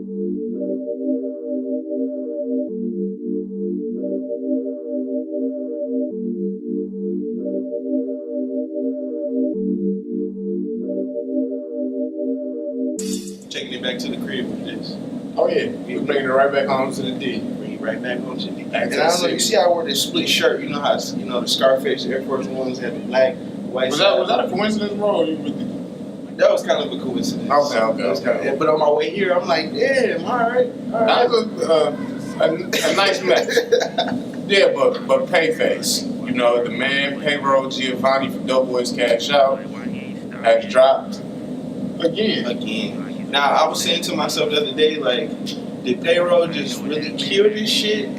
Taking it back to the crib with this. Oh yeah, you bringing it right back home to the D. Bring it right back home to the D. Back And to I the don't know, you city. see I wore this split shirt. You know how the Scarface Air Force Ones had the black, white. Was that a coincidence, bro? Or you really... That was kind of a coincidence. Okay. But on my way here, I'm like, damn, all right. That was a nice mess. Yeah, but Payface, you know, the man Payroll Giovanni from Doughboys Cash Out has dropped again. Now, I was saying to myself the other day, like, did Payroll just really kill this shit,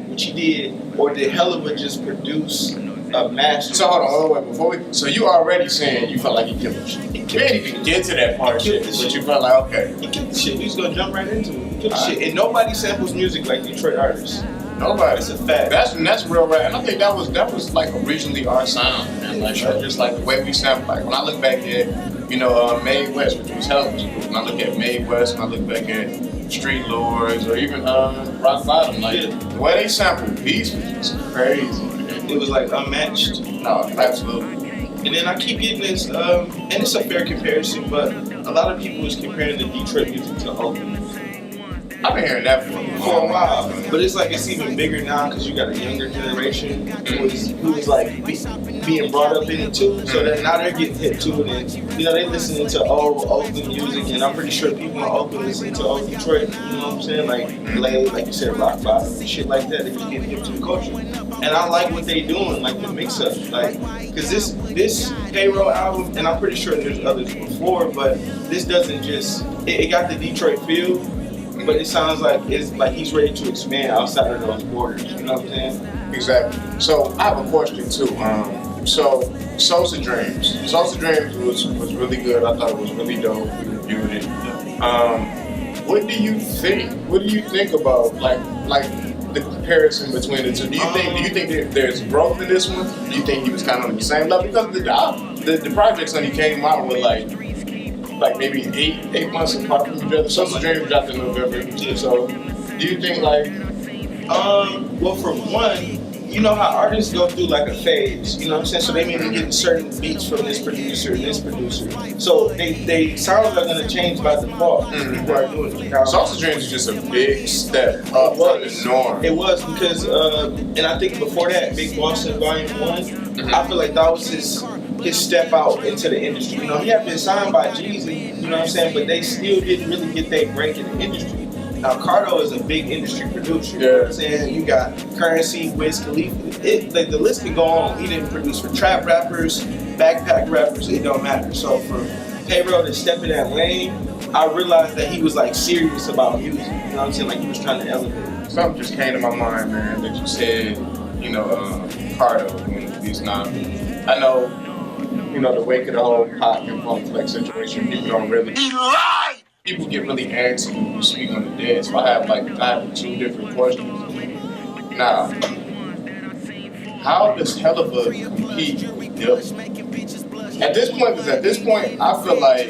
which he did, or did Helluva just produce a master? So hold on, before we... So you already saying you felt like he killed the shit. We didn't even get to that part shit, but you felt like, okay. He killed the shit. We just gonna jump right into it. He killed the shit. And nobody samples music like Detroit artists. Nobody. It's a fact. That's real right. And I think that was like originally our sound, man. Like just like the way we sound. Like when I look back at, you know, Mae West, which was hell. When I look at Mae West, when I look back at Street Lords or even Rock Bottom, like the way they sample beats was just crazy. Man. It was like unmatched. No, absolutely. And then I keep getting this, and it's a fair comparison, but a lot of people is comparing the Detroit music to Oakland. I've been hearing that for a while, but it's like it's even bigger now because you got a younger generation who was like being brought up in it too. So that now they're getting hip to it, and you know they listening to old Oakland music, and I'm pretty sure people in Oakland listen to old Detroit. You know what I'm saying? Like Blade, like you said, Rock Bottom, and shit like that. They just getting hip to the culture, and I like what they doing, like the mix up, like because this Payroll album, and I'm pretty sure there's others before, but this doesn't just it got the Detroit feel. But it sounds like it's like he's ready to expand outside of those borders. You know what I'm saying? Exactly. So I have a question too. So Sosa Dreams was really good. I thought it was really dope. We reviewed it. What do you think? What do you think about like the comparison between the two? Do you think there's growth in this one? Do you think he was kind of on the same level? Because the projects when he came out were like maybe eight months apart from each other. Sosa Dreams dropped in November. So do you think like well, for one, you know how artists go through like a phase, you know what I'm saying? So they may be getting certain beats from this producer and this producer. So they sounds are gonna change by default. People are doing it. Sosa Dreams is just a big step up from the norm. It was because and I think before that, Big Boston Volume 1, I feel like that was his step out into the industry. You know, he had been signed by Jeezy, you know what I'm saying, but they still didn't really get their break in the industry. Now, Cardo is a big industry producer, you know what I'm saying? You got Currency, Wiz Khalifa, the list can go on. He didn't produce for trap rappers, backpack rappers, it don't matter. So for Payroll to step in that lane, I realized that he was like serious about music, you know what I'm saying? Like he was trying to elevate. Something just came to my mind, man, that you said, you know, Cardo when he's not. I know, you know, the wake of the whole Pac and Funk Flex situation, people don't really. He lied! People get really antsy when you speak on the dead. So I have two different questions. Now, how does Helluva compete with Dilla? At this point, I feel like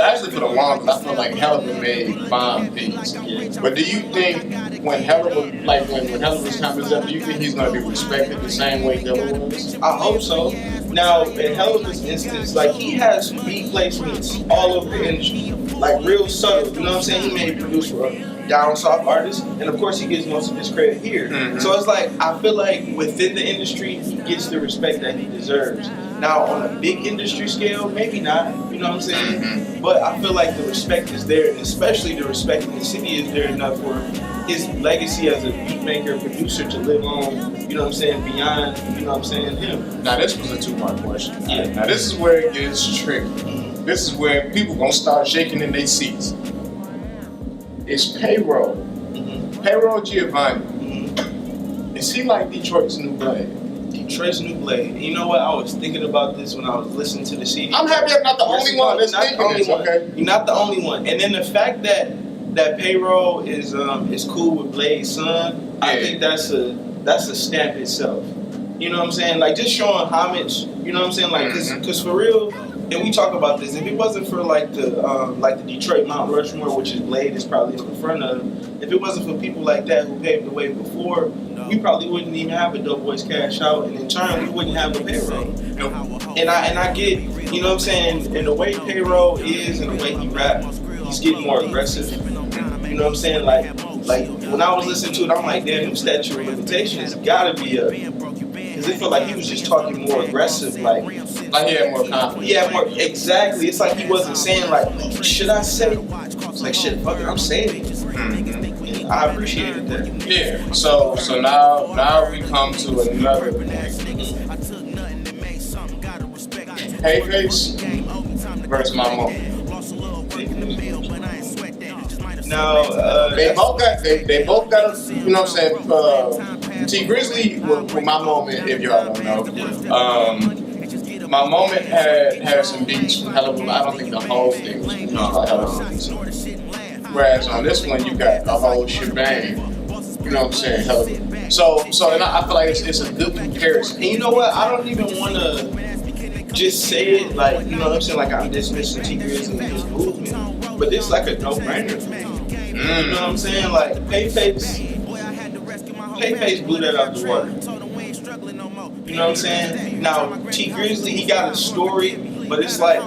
actually for the longest, I feel like Helluva made fine beats. But do you think when Helluva's time is up, do you think he's gonna be respected the same way Dilla was? I hope so. Now, in Helluva's instance, like he has beat placements all over the industry, like real subtle. You know what I'm saying? He may produce for down south artists, and of course he gets most of his credit here. So it's like I feel like within the industry, he gets the respect that he deserves. Now, on a big industry scale, maybe not. You know what I'm saying? But I feel like the respect is there, and especially the respect in the city is there enough for his legacy as a beat maker, producer to live on. You know what I'm saying? Beyond, you know what I'm saying, him. Now this was a two-part question. Yeah. Now this is where it gets tricky. This is where people gonna start shaking in their seats. It's Payroll. Payroll Giovanni. Is he like Detroit's new Blade? Detroit's new Blade. You know what? I was thinking about this when I was listening to the CD. I'm happy I'm not the only one that's thinking this. Okay. You're not the only one. And then the fact that Payroll is cool with Blade's son, I think that's a stamp itself. You know what I'm saying? Like just showing homage. You know what I'm saying? Like, cause for real, and we talk about this. If it wasn't for like the Detroit Mount Rushmore, which is Blade is probably on the front of, if it wasn't for people like that who paved the way before, we probably wouldn't even have a Dope Boys Cash Out, and in turn we wouldn't have a Payroll. And I get, you know what I'm saying, and the way Payroll is and the way he rap, he's getting more aggressive. You know what I'm saying? Like when I was listening to it, I'm like, damn, them statute of limitations gotta be up. Because it felt like he was just talking more aggressive, like he had more confidence. Yeah, more exactly. It's like he wasn't saying like, should I say? It's like, shit, fuck it, I'm saying it. Mm-hmm. I appreciated that. Yeah. So now we come to another Payface versus my mom. Now they both got you know what I'm saying. T Grizzly with my moment, if y'all don't know. My moment had some beats from Hell of a. I don't think the whole thing was Hell of a beats. Whereas on this one you got a whole shebang. You know what I'm saying? Hell of a. So and I feel like it's a good comparison. And you know what? I don't even want to just say it like, you know what I'm saying, like I'm dismissing T Grizzly and his movement, but it's like a no-brainer for me. You know what I'm saying? Like Payface blew that out the water. You know what I'm saying? Now T Grizzly, he got a story, but it's like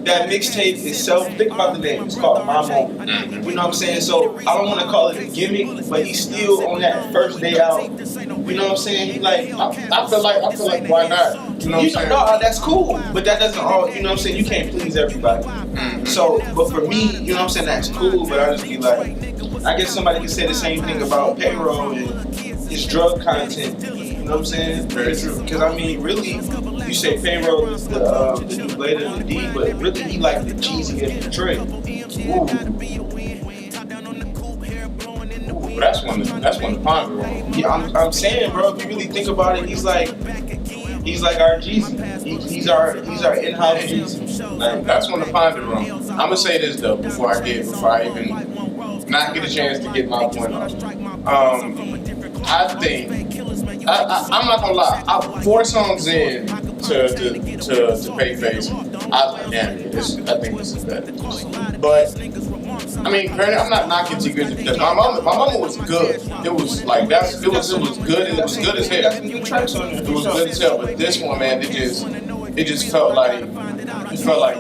that mixtape itself. Think about the name. It's called My Moment. You know what I'm saying? So I don't want to call it a gimmick, but he's still on that first day out. You know what I'm saying? He like I feel like why not? You know what I'm saying? No, that's cool, but that doesn't all. You know what I'm saying? You can't please everybody. So, but for me, you know what I'm saying? That's cool, but I just be like, I guess somebody can say the same thing about Payroll and his drug content. You know what I'm saying? Very true. Because I mean, really, you say Payroll is the new Blade of the D, but really he like the Jeezy of Detroit. That's one to ponder on. Yeah, I'm saying, bro. If you really think about it, he's like our Jeezy. He's our in-house Jeezy. Like, that's one to ponder on. I'm gonna say this though before I even not get a chance to get my point off. I think I'm not gonna lie. 4 songs in to Payface, I was like, damn, I think this is better. But I mean, granted, I'm not knocking T Grizzly because my moment was good. It was like it was good. It was good as hell. It was good as hell. But this one, man, it just felt like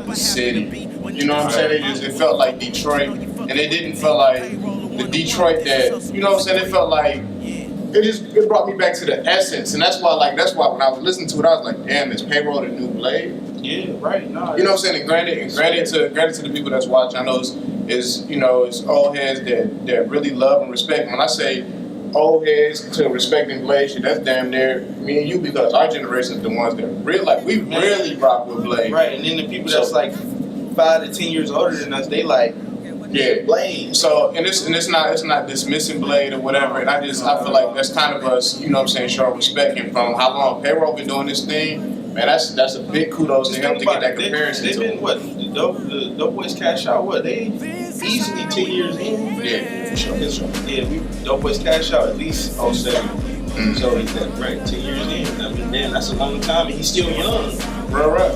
the city. You know what I'm saying? It felt like Detroit, and it didn't feel like the Detroit that, you know what I'm saying? It felt like it brought me back to the essence, and that's why when I was listening to it, I was like, damn, is Payroll the new Blade? Yeah, right. No, you know what I'm saying? And granted to the people that's watching, I know it's old heads that really love and respect. When I say old heads to respecting Blade, shit, that's damn near me and you, because our generation is the ones that really really rock with Blade. Right, and then the people that's like 5 to 10 years older than us, they like, yeah, Blade. So and it's not dismissing Blade or whatever. And I feel like that's kind of us, you know what I'm saying, showing respect him from how long Payroll been doing this thing. Man, that's a big kudos to him to get that comparison. They've been what, the Dope Boys Cash Out, what, they easily 10 years in. Yeah, for sure. Yeah, Dope Boys Cash Out at least 07. So he's right, 10 years in. I mean, man, that's a long time, and he's still young. Right.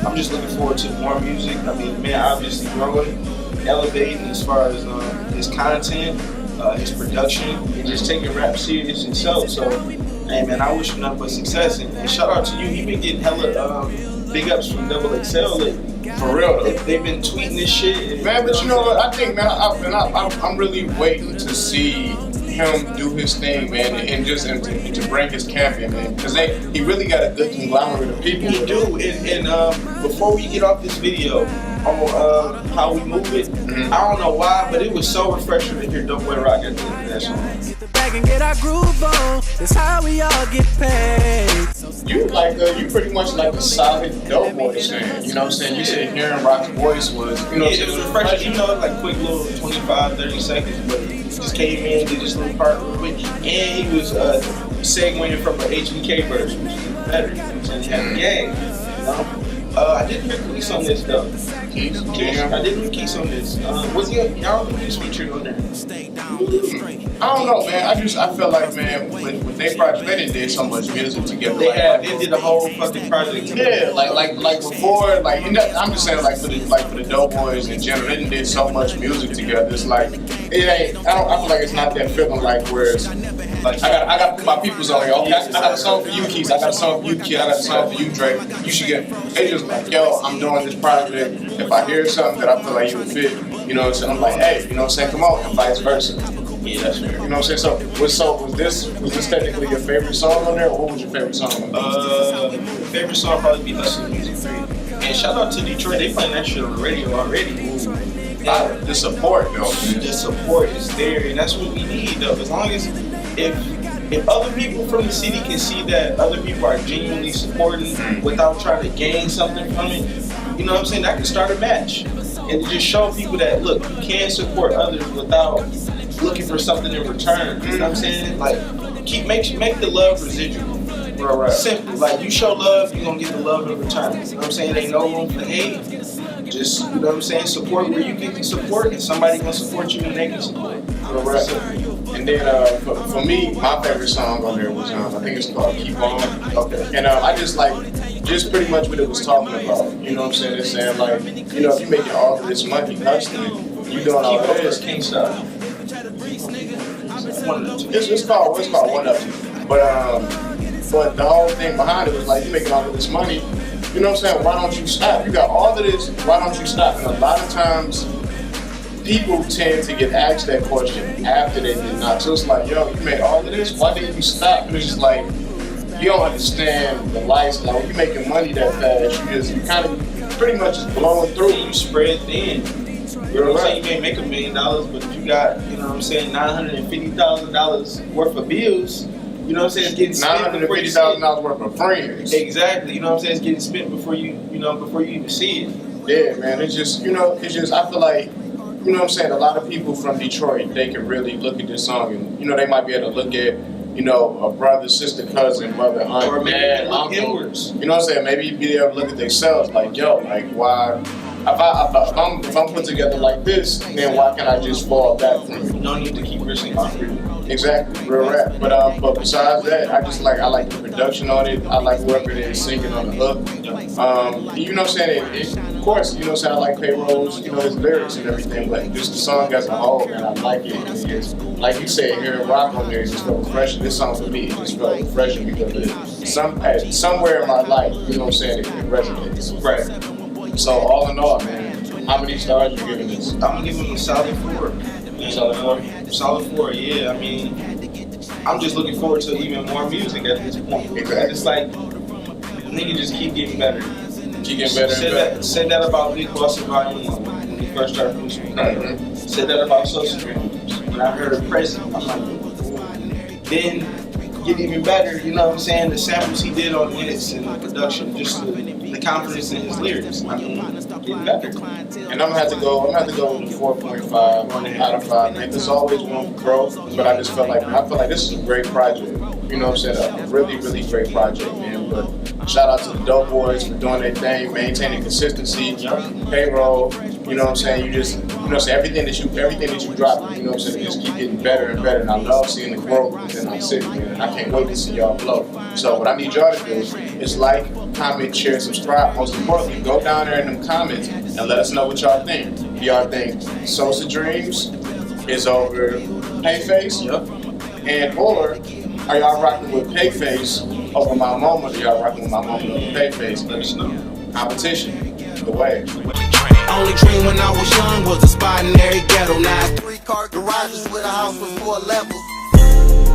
I'm just looking forward to more music. I mean, man, obviously growing, elevating as far as his content, his production, and just taking rap serious himself. So, hey, man, I wish him nothing but success. And shout out to you. You've been getting hella big ups from Double XL lately. For real, though. They've been tweeting this shit. Man, but you know what? I think, man, I'm really waiting to see him do his thing, man, and to bring his camp in, man, because he really got a good conglomerate of people. He do, and before we get off this video on how we move it, I don't know why, but it was so refreshing to hear Dope Boy Rock at the end of that song. And get our groove on. That's how we all get paid. You pretty much like a solid Dope Boy fan. You know what I'm saying? You said hearing Rock's voice was, you know what I'm saying? It was refreshing. You know, like quick little 25, 30 seconds, but he just came in, did this little part real quick, and he was segueing from an HBK version, which is better. You know what I'm saying? He had a gang, you know? I didn't hear Keys on this though. Keys? I didn't hear Keys on this. Was he? Y'all think he's featured on there? I don't know, man. I feel like, man, when they project, they did so much music together. They did a whole fucking project together. Yeah, like before, like I'm just saying, like for the Dope Boys in general, they did so much music together. It's like it ain't. I feel like it's not that feeling like where it's like I got to put my peoples on here. Okay, I got a song for you, Keys. I got a song for you, Kid. I got a song for you, Drake. You should get. They just like, yo, I'm doing this project. If I hear something that I feel like you would fit, you know what I'm saying? I'm like, hey, you know what I'm saying? Come on, and vice versa. Yeah, that's fair. You know what I'm saying? So was this technically your favorite song on there, or what was your favorite song on there? Favorite song probably be Hustle Music 3. And shout out to Detroit, they playing that shit on the radio already. The support though. The support is there, and that's what we need though. As long as if other people from the city can see that other people are genuinely supporting without trying to gain something from it, you know what I'm saying? That can start a match. And just show people that look, you can support others without looking for something in return. You know what I'm saying? Like make the love residual. Right. Simple. Like you show love, you're gonna get the love in return. You know what I'm saying? Ain't no room for hate. Just, you know what I'm saying, support where you can support, and somebody gonna support you when they can support. Right. And then for me, my favorite song on there was I think it's called Keep On. Okay. And I just pretty much what it was talking about. You know what I'm saying? It's saying like, you know, if you're making all of this money hustling, you doing all of this. Can't stop. It's called One Up. But the whole thing behind it was like, you're making all of this money. You know what I'm saying? Why don't you stop? You got all of this, why don't you stop? And a lot of times, people tend to get asked that question after they did not. So it's like, yo, you made all of this, why didn't you stop? And it's just like, you don't understand the lifestyle. When you're making money that fast, you kind of pretty much just blowing through. You spread thin. You know what I'm saying? You may make $1 million, but if you got, you know what I'm saying, $950,000 worth of bills, you know what I'm saying? It's getting spent before you see it. $950,000 worth of friends. Exactly. You know what I'm saying? It's getting spent before you even see it. Yeah, man. It's just, I feel like, you know what I'm saying? A lot of people from Detroit, they can really look at this song and, you know, they might be able to look at, you know, a brother, sister, cousin, mother, aunt, or dad, uncle. Inwards. You know what I'm saying? Maybe be able to look at themselves like, yo, like, why? If I'm put together like this, then why can't I just fall back from it? No need to keep risking concrete. Exactly, real rap. But besides that, I like the production on it. I like whoever it is singing on the hook. You know what I'm saying? Of course, you know what I'm saying? I like Payroll's, you know, his lyrics and everything, but just the song as a whole, man, I like it. And it's, like you said, hearing rock on there, it just felt refreshing. This song for me, it just felt refreshing because somewhere in my life, you know what I'm saying, it resonates. Right. So all in all, man, how many stars you giving this? I'm gonna give him a solid 4. Solid 4? Solid 4, yeah. I mean, I'm just looking forward to even more music at this point. Exactly. It's like, nigga just keep getting better. Keep getting better and better. Said that about Big Boss and Volume 1 when we first started producing. Mm-hmm. Said that about Social Dreams. When I heard Present, I'm like, then get even better, you know what I'm saying? The samples he did on hits and the production, just the confidence in his lyrics. I mean, getting better. And I'm gonna have to go with a 4.5 out of 5. Man, there's always room for growth, but I feel like this is a great project. You know what I'm saying? A really, really great project, man. But shout out to the Dope Boys for doing their thing, maintaining consistency, Payroll. You know what I'm saying? You just, you know what I'm saying? Everything that you drop, you know what I'm saying? You just keep getting better and better. And I love seeing the growth within our city, man. And I can't wait to see y'all flow. So what I need y'all to do is like, comment, share, subscribe. Most importantly, go down there in them comments and let us know what y'all think. Do y'all think Sosa Dreams is over Payface? Yep. And or are y'all rocking with Payface over My Mama? Do y'all rocking with My Mama over Payface? Let us know. Competition, the way. Only dream when I was young was a spot in every ghetto. Now 3-car garages with a house with 4 levels.